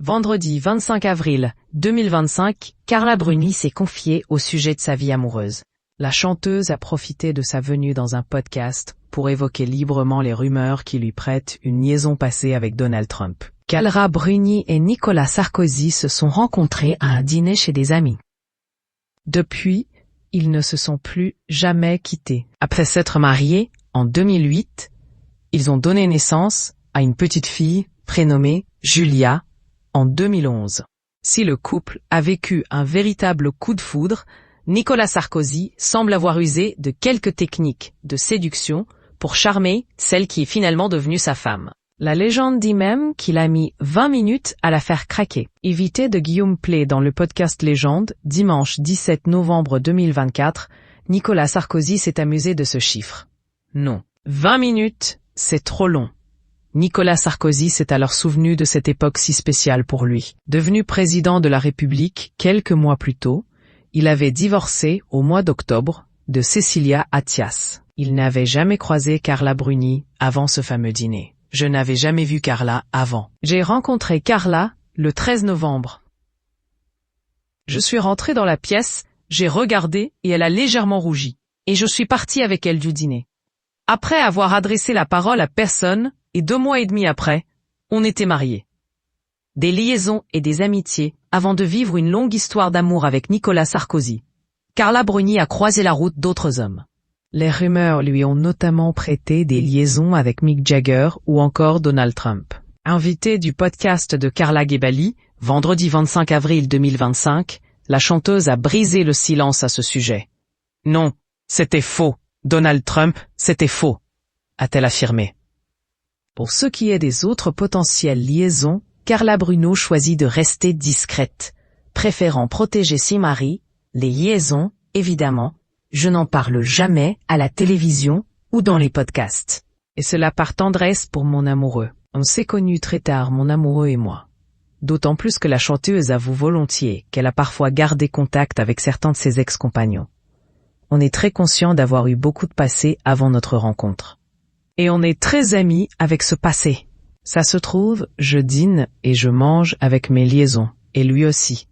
Vendredi 25 avril 2025, Carla Bruni s'est confiée au sujet de sa vie amoureuse. La chanteuse a profité de sa venue dans un podcast pour évoquer librement les rumeurs qui lui prêtent une liaison passée avec Donald Trump. Carla Bruni et Nicolas Sarkozy se sont rencontrés à un dîner chez des amis. Depuis, ils ne se sont plus jamais quittés. Après s'être mariés, en 2008, ils ont donné naissance à une petite fille prénommée Julia en 2011. Si le couple a vécu un véritable coup de foudre, Nicolas Sarkozy semble avoir usé de quelques techniques de séduction pour charmer celle qui est finalement devenue sa femme. La légende dit même qu'il a mis 20 minutes à la faire craquer. Invité de Guillaume Play dans le podcast Légende, dimanche 17 novembre 2024, Nicolas Sarkozy s'est amusé de ce chiffre. Non. 20 minutes, c'est trop long. Nicolas Sarkozy s'est alors souvenu de cette époque si spéciale pour lui. Devenu président de la République quelques mois plus tôt, il avait divorcé au mois d'octobre de Cécilia Attias. Il n'avait jamais croisé Carla Bruni avant ce fameux dîner. Je n'avais jamais vu Carla avant. J'ai rencontré Carla le 13 novembre. Je suis rentré dans la pièce, j'ai regardé et elle a légèrement rougi. Et je suis parti avec elle du dîner. Après avoir adressé la parole à personne, et 2 mois et demi après, on était mariés. Des liaisons et des amitiés avant de vivre une longue histoire d'amour avec Nicolas Sarkozy. Carla Bruni a croisé la route d'autres hommes. Les rumeurs lui ont notamment prêté des liaisons avec Mick Jagger ou encore Donald Trump. Invitée du podcast de Carla Gebali, vendredi 25 avril 2025, la chanteuse a brisé le silence à ce sujet. Non, c'était faux. Donald Trump, c'était faux, a-t-elle affirmé. Pour ce qui est des autres potentielles liaisons, Carla Bruni choisit de rester discrète, préférant protéger ses maris, les liaisons, évidemment. Je n'en parle jamais à la télévision ou dans les podcasts. Et cela par tendresse pour mon amoureux. On s'est connus très tard, mon amoureux et moi. D'autant plus que la chanteuse avoue volontiers qu'elle a parfois gardé contact avec certains de ses ex-compagnons. On est très conscient d'avoir eu beaucoup de passé avant notre rencontre. Et on est très amis avec ce passé. Ça se trouve, je dîne et je mange avec mes liaisons, et lui aussi.